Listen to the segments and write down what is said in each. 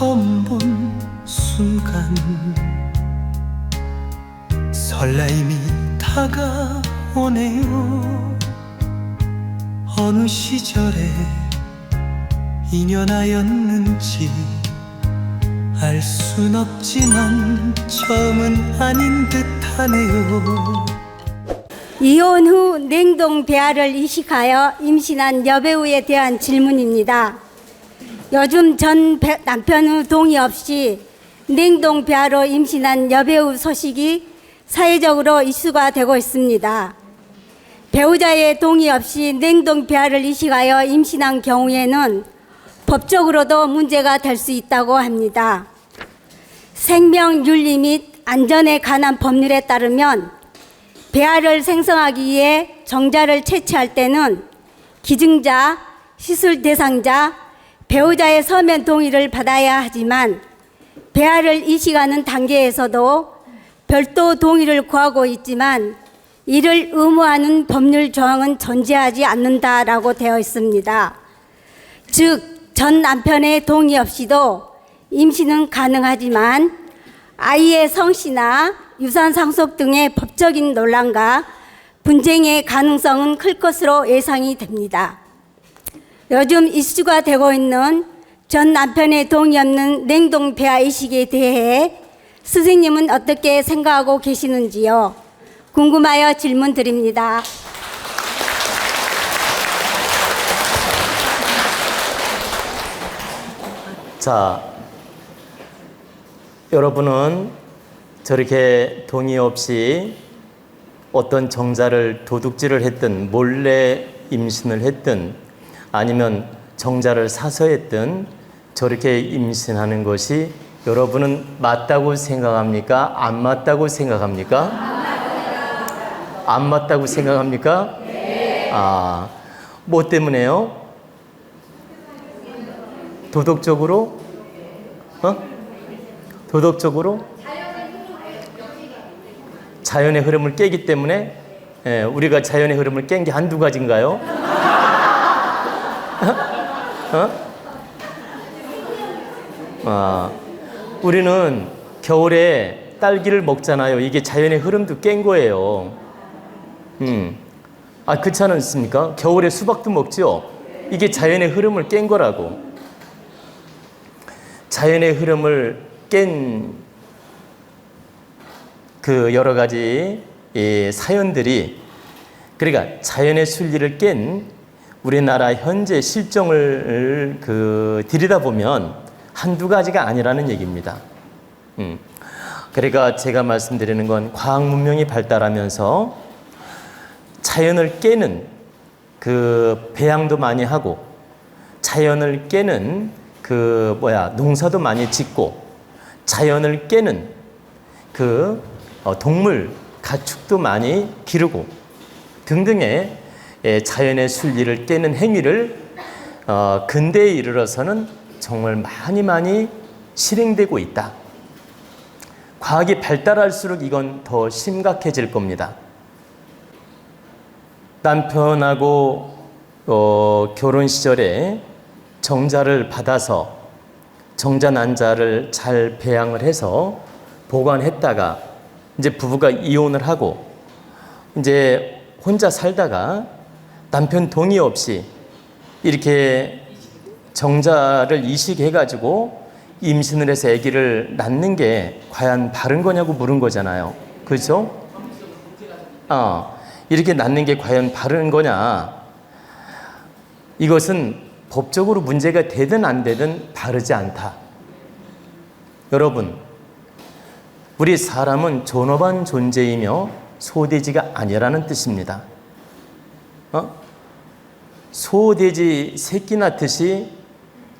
처음 본 순간 설레임이 다가오네요. 어느 시절에 인연하였는지 알 순 없지만 처음은 아닌 듯하네요. 이혼 후 냉동 배아를 이식하여 임신한 여배우에 대한 질문입니다. 요즘 전 남편의 동의 없이 냉동 배아로 임신한 여배우 소식이 사회적으로 이슈가 되고 있습니다. 배우자의 동의 없이 냉동 배아를 이식하여 임신한 경우에는 법적으로도 문제가 될 수 있다고 합니다. 생명윤리 및 안전에 관한 법률에 따르면 배아를 생성하기 위해 정자를 채취할 때는 기증자, 시술 대상자, 배우자의 서면 동의를 받아야 하지만 배아를 이식하는 단계에서도 별도 동의를 구하고 있지만 이를 의무화하는 법률 조항은 존재하지 않는다라고 되어 있습니다. 즉, 전 남편의 동의 없이도 임신은 가능하지만 아이의 성씨나 유산 상속 등의 법적인 논란과 분쟁의 가능성은 클 것으로 예상이 됩니다. 요즘 이슈가 되고 있는 전 남편의 동의 없는 냉동 배아 이식에 대해 선생님은 어떻게 생각하고 계시는지요? 궁금하여 질문 드립니다. 자, 여러분은 저렇게 동의 없이 어떤 정자를 도둑질을 했든 몰래 임신을 했든 아니면 정자를 사서 했든 저렇게 임신하는 것이 여러분은 맞다고 생각합니까? 안 맞다고 생각합니까? 안 맞다고 생각합니까? 네. 뭐 때문에요? 도덕적으로? 도덕적으로? 자연의 흐름을 깨기 때문에 우리가 자연의 흐름을 깬 게 한두 가지인가요? 우리는 겨울에 딸기를 먹잖아요. 이게 자연의 흐름도 깬 거예요. 그렇지 않습니까? 겨울에 수박도 먹죠? 이게 자연의 흐름을 깬 거라고. 자연의 흐름을 깬 그 여러 가지 사연들이, 그러니까 자연의 순리를 깬 우리나라 현재 실정을 들여다보면 한두 가지가 아니라는 얘기입니다. 그러니까 제가 말씀드리는 건 과학 문명이 발달하면서 자연을 깨는 그 배양도 많이 하고 자연을 깨는 농사도 많이 짓고 자연을 깨는 동물 가축도 많이 기르고 등등의 자연의 순리를 깨는 행위를 근대에 이르러서는 정말 많이 실행되고 있다. 과학이 발달할수록 이건 더 심각해질 겁니다. 남편하고 결혼 시절에 정자를 받아서 정자 난자를 잘 배양을 해서 보관했다가 이제 부부가 이혼을 하고 이제 혼자 살다가 남편 동의 없이 이렇게 정자를 이식해가지고 임신을 해서 아기를 낳는 게 과연 바른 거냐고 물은 거잖아요. 그렇죠? 이렇게 낳는 게 과연 바른 거냐? 이것은 법적으로 문제가 되든 안 되든 바르지 않다. 여러분, 우리 사람은 존엄한 존재이며 소돼지가 아니라는 뜻입니다. 소돼지 새끼 낳듯이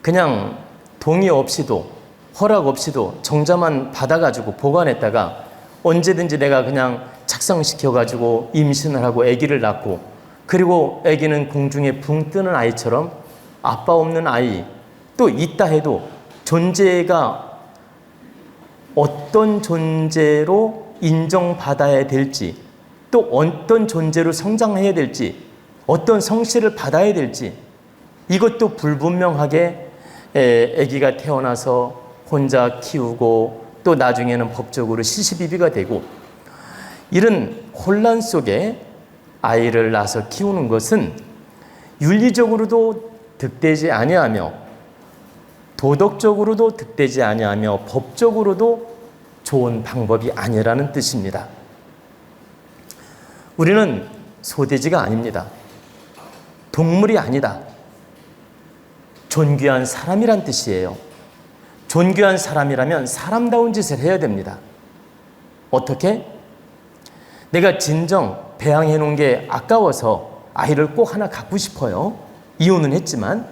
그냥 동의 없이도 허락 없이도 정자만 받아가지고 보관했다가 언제든지 내가 그냥 착상시켜가지고 임신을 하고 아기를 낳고 그리고 아기는 공중에 붕 뜨는 아이처럼 아빠 없는 아이 또 있다 해도 존재가 어떤 존재로 인정받아야 될지 또 어떤 존재로 성장해야 될지 어떤 성씨를 받아야 될지 이것도 불분명하게 아기가 태어나서 혼자 키우고 또 나중에는 법적으로 시시비비가 되고 이런 혼란 속에 아이를 낳아서 키우는 것은 윤리적으로도 득되지 아니하며 도덕적으로도 득되지 아니하며 법적으로도 좋은 방법이 아니라는 뜻입니다. 우리는 소돼지가 아닙니다. 동물이 아니다. 존귀한 사람이란 뜻이에요. 존귀한 사람이라면 사람다운 짓을 해야 됩니다. 어떻게? 내가 진정 배양해 놓은 게 아까워서 아이를 꼭 하나 갖고 싶어요. 이혼은 했지만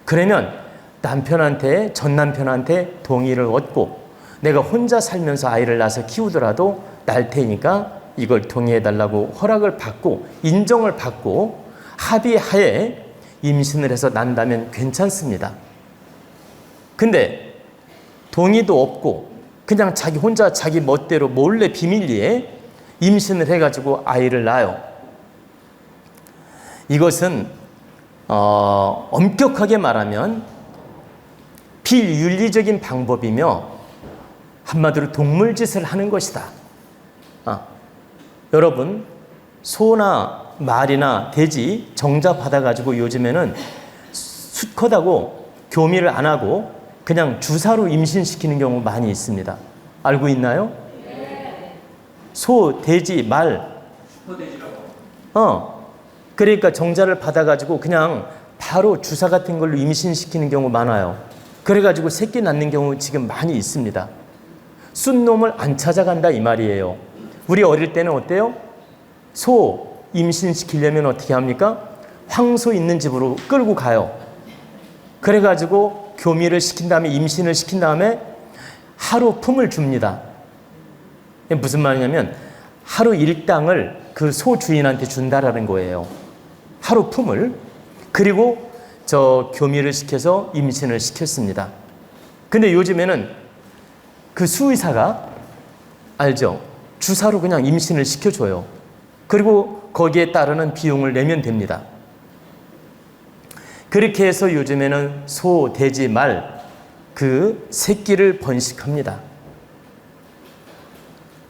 그러면 남편한테 전 남편한테 동의를 얻고 내가 혼자 살면서 아이를 낳아서 키우더라도 날 테니까 이걸 동의해 달라고 허락을 받고 인정을 받고 합의하에 임신을 해서 난다면 괜찮습니다. 근데 동의도 없고 그냥 자기 혼자 자기 멋대로 몰래 비밀리에 임신을 해가지고 아이를 낳아요. 이것은 엄격하게 말하면 비윤리적인 방법이며 한마디로 동물짓을 하는 것이다. 여러분 소나 말이나 돼지 정자 받아가지고 요즘에는 수컷하고 교미를 안 하고 그냥 주사로 임신시키는 경우 많이 있습니다. 알고 있나요? 소, 돼지, 말. 그러니까 정자를 받아가지고 그냥 바로 주사 같은 걸로 임신시키는 경우 많아요. 그래가지고 새끼 낳는 경우 지금 많이 있습니다. 쏜 놈을 안 찾아간다 이 말이에요. 우리 어릴 때는 어때요? 소 임신시키려면 어떻게 합니까? 황소 있는 집으로 끌고 가요. 그래가지고 교미를 시킨 다음에 임신을 시킨 다음에 하루 품을 줍니다. 무슨 말이냐면 하루 일당을 그 소 주인한테 준다라는 거예요. 하루 품을. 그리고 저 교미를 시켜서 임신을 시켰습니다. 근데 요즘에는 그 수의사가 알죠? 주사로 그냥 임신을 시켜줘요. 그리고 거기에 따르는 비용을 내면 됩니다. 그렇게 해서 요즘에는 소, 돼지, 말 그 새끼를 번식합니다.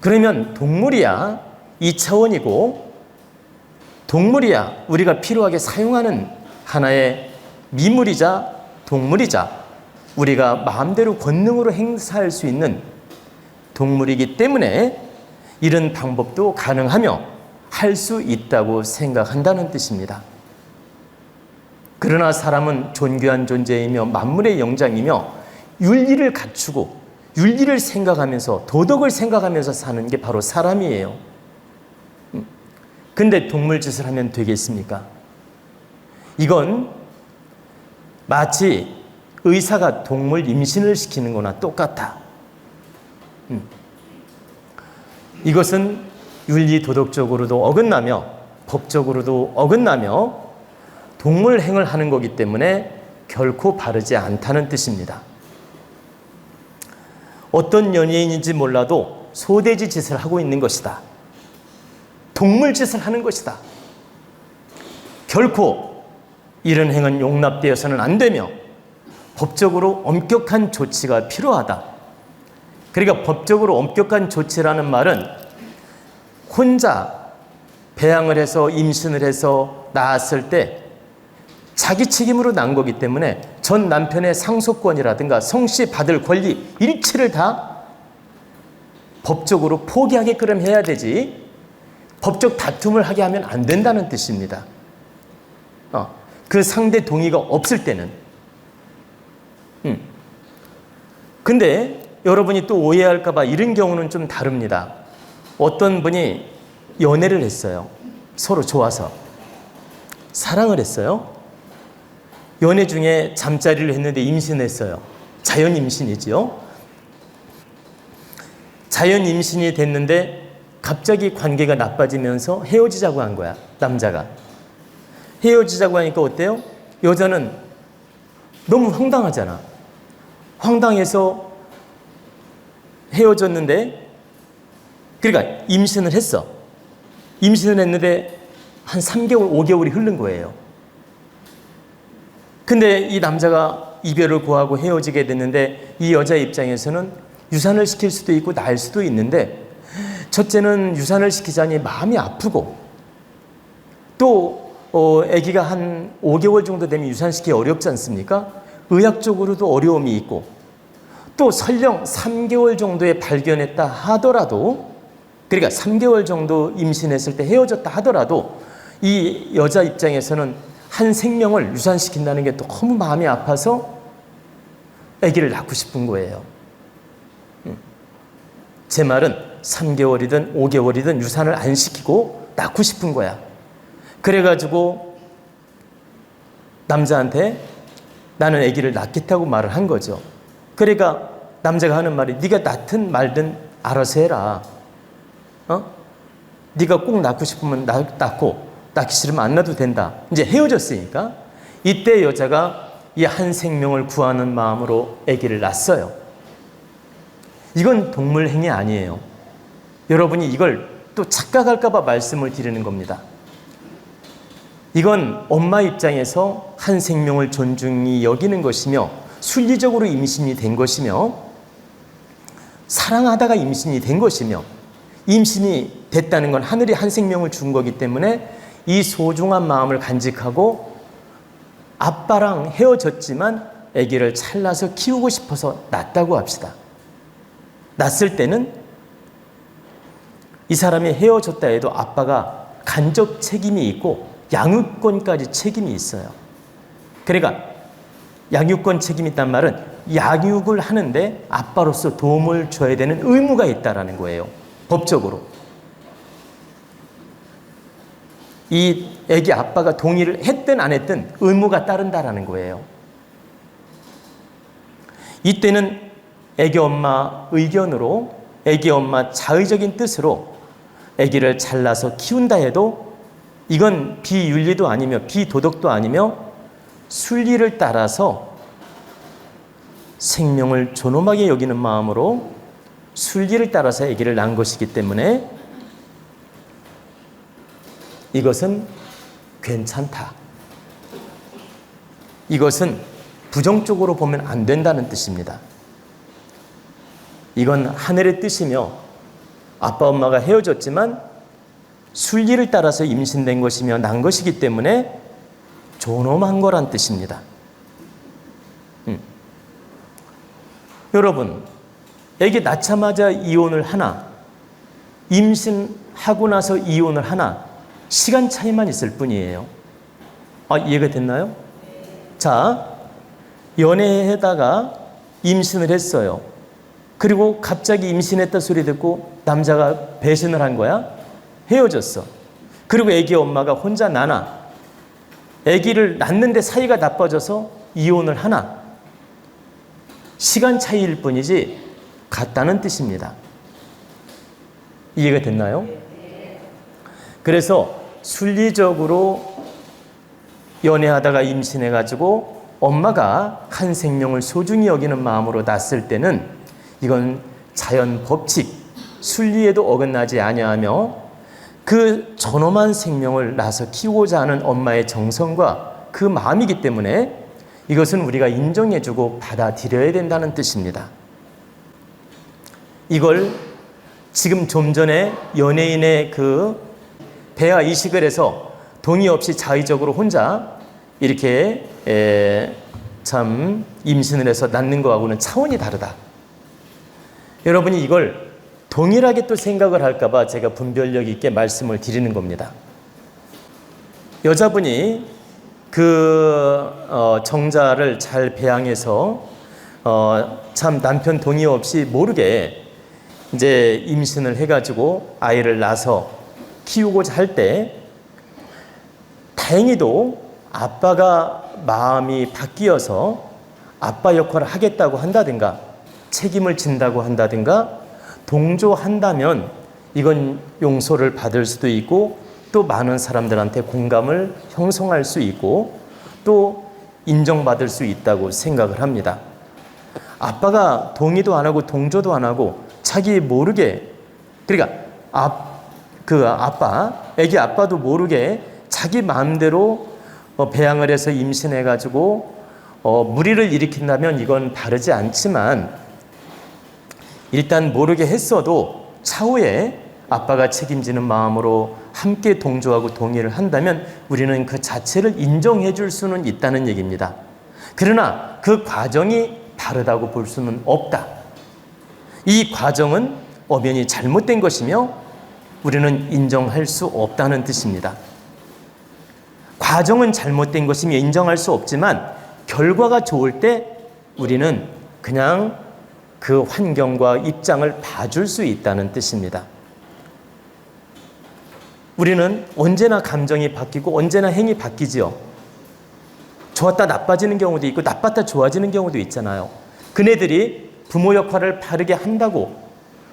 그러면 동물이야 2차원이고 동물이야 우리가 필요하게 사용하는 하나의 미물이자 동물이자 우리가 마음대로 권능으로 행사할 수 있는 동물이기 때문에 이런 방법도 가능하며 할 수 있다고 생각한다는 뜻입니다. 그러나 사람은 존귀한 존재이며 만물의 영장이며 윤리를 갖추고 윤리를 생각하면서 도덕을 생각하면서 사는 게 바로 사람이에요. 근데 동물짓을 하면 되겠습니까? 이건 마치 의사가 동물 임신을 시키는 거나 똑같아. 이것은 윤리 도덕적으로도 어긋나며 법적으로도 어긋나며 동물 행을 하는 거기 때문에 결코 바르지 않다는 뜻입니다. 어떤 연예인인지 몰라도 소돼지 짓을 하고 있는 것이다. 동물 짓을 하는 것이다. 결코 이런 행은 용납되어서는 안 되며 법적으로 엄격한 조치가 필요하다. 그러니까 법적으로 엄격한 조치라는 말은 혼자 배양을 해서 임신을 해서 낳았을 때 자기 책임으로 난 거기 때문에 전 남편의 상속권이라든가 성씨 받을 권리 일체를 다 법적으로 포기하게끔 해야 되지 법적 다툼을 하게 하면 안 된다는 뜻입니다. 그 상대 동의가 없을 때는. 근데 여러분이 또 오해할까 봐 이런 경우는 좀 다릅니다. 어떤 분이 연애를 했어요. 서로 좋아서. 사랑을 했어요. 연애 중에 잠자리를 했는데 임신했어요. 자연 임신이지요. 자연 임신이 됐는데 갑자기 관계가 나빠지면서 헤어지자고 한 거야. 남자가. 헤어지자고 하니까 어때요? 여자는 너무 황당하잖아. 황당해서 헤어졌는데 그러니까 임신을 했어. 임신을 했는데 한 3개월, 5개월이 흐른 거예요. 근데 이 남자가 이별을 고하고 헤어지게 됐는데 이 여자 입장에서는 유산을 시킬 수도 있고 낳을 수도 있는데, 첫째는 유산을 시키자니 마음이 아프고, 또 아기가 한 5개월 정도 되면 유산시키기 어렵지 않습니까? 의학적으로도 어려움이 있고, 또 설령 3개월 정도에 발견했다 하더라도, 그러니까 3개월 정도 임신했을 때 헤어졌다 하더라도 이 여자 입장에서는 한 생명을 유산시킨다는 게 너무 마음이 아파서 아기를 낳고 싶은 거예요. 제 말은 3개월이든 5개월이든 유산을 안 시키고 낳고 싶은 거야. 그래가지고 남자한테 나는 아기를 낳겠다고 말을 한 거죠. 그러니까 남자가 하는 말이, 네가 낳든 말든 알아서 해라. 네가 꼭 낳고 싶으면 낳고, 낳기 싫으면 안 낳아도 된다. 이제 헤어졌으니까 이때 여자가 이 한 생명을 구하는 마음으로 아기를 낳았어요. 이건 동물 행위 아니에요. 여러분이 이걸 또 착각할까 봐 말씀을 드리는 겁니다. 이건 엄마 입장에서 한 생명을 존중히 여기는 것이며, 순리적으로 임신이 된 것이며, 사랑하다가 임신이 된 것이며, 임신이 됐다는 건 하늘이 한 생명을 준 거기 때문에 이 소중한 마음을 간직하고 아빠랑 헤어졌지만 아기를 잘라서 키우고 싶어서 낳았다고 합시다. 낳았을 때는 이 사람이 헤어졌다 해도 아빠가 간접 책임이 있고 양육권까지 책임이 있어요. 그러니까 양육권 책임이 있단 말은 양육을 하는데 아빠로서 도움을 줘야 되는 의무가 있다는 거예요. 법적으로. 이 아기 아빠가 동의를 했든 안 했든 의무가 따른다라는 거예요. 이때는 아기 엄마 의견으로, 아기 엄마 자의적인 뜻으로 아기를 잘라서 키운다 해도 이건 비윤리도 아니며 비도덕도 아니며 순리를 따라서 생명을 존엄하게 여기는 마음으로 순리를 따라서 아기를 낳은 것이기 때문에 이것은 괜찮다. 이것은 부정적으로 보면 안 된다는 뜻입니다. 이건 하늘의 뜻이며 아빠 엄마가 헤어졌지만 순리를 따라서 임신된 것이며 난 것이기 때문에 존엄한 거란 뜻입니다. 여러분, 아기 낳자마자 이혼을 하나, 임신하고 나서 이혼을 하나, 시간 차이만 있을 뿐이에요. 이해가 됐나요? 자, 연애하다가 임신을 했어요. 그리고 갑자기 임신했다 소리 듣고 남자가 배신을 한 거야. 헤어졌어. 그리고 아기 엄마가 혼자 나나, 아기를 낳는데 사이가 나빠져서 이혼을 하나, 시간 차이일 뿐이지 같다는 뜻입니다. 이해가 됐나요? 그래서 순리적으로 연애하다가 임신해가지고 엄마가 한 생명을 소중히 여기는 마음으로 낳았을 때는 이건 자연 법칙, 순리에도 어긋나지 아니하며 그 존엄한 생명을 낳아서 키우고자 하는 엄마의 정성과 그 마음이기 때문에 이것은 우리가 인정해주고 받아들여야 된다는 뜻입니다. 이걸 지금 좀 전에 연예인의 그 배아 이식을 해서 동의 없이 자의적으로 혼자 이렇게 참 임신을 해서 낳는 거하고는 차원이 다르다. 여러분이 이걸 동일하게 또 생각을 할까 봐 제가 분별력 있게 말씀을 드리는 겁니다. 여자분이 그 정자를 잘 배양해서 참 남편 동의 없이 모르게 이제 임신을 해가지고 아이를 낳아서 키우고자 할 때 다행히도 아빠가 마음이 바뀌어서 아빠 역할을 하겠다고 한다든가 책임을 진다고 한다든가 동조한다면 이건 용서를 받을 수도 있고 또 많은 사람들한테 공감을 형성할 수 있고 또 인정받을 수 있다고 생각을 합니다. 아빠가 동의도 안 하고 동조도 안 하고 자기 모르게, 그러니까 아기 아빠도 모르게 자기 마음대로 배양을 해서 임신해가지고 무리를 일으킨다면 이건 바르지 않지만 일단 모르게 했어도 차후에 아빠가 책임지는 마음으로 함께 동조하고 동의를 한다면 우리는 그 자체를 인정해 줄 수는 있다는 얘기입니다. 그러나 그 과정이 바르다고 볼 수는 없다. 이 과정은 엄연히 잘못된 것이며 우리는 인정할 수 없다는 뜻입니다. 과정은 잘못된 것이며 인정할 수 없지만 결과가 좋을 때 우리는 그냥 그 환경과 입장을 봐줄 수 있다는 뜻입니다. 우리는 언제나 감정이 바뀌고 언제나 행위 바뀌지요. 좋았다 나빠지는 경우도 있고 나빴다 좋아지는 경우도 있잖아요. 그네들이 부모 역할을 바르게 한다고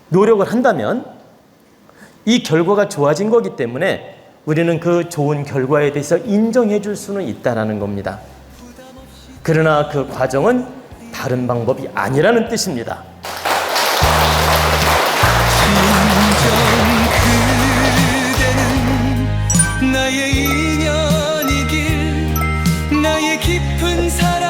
노력을 한다면 이 결과가 좋아진 거기 때문에 우리는 그 좋은 결과에 대해서 인정해 줄 수는 있다는 겁니다. 그러나 그 과정은 다른 방법이 아니라는 뜻입니다. 진정 그대는 나의 인연이길 나의 깊은 사랑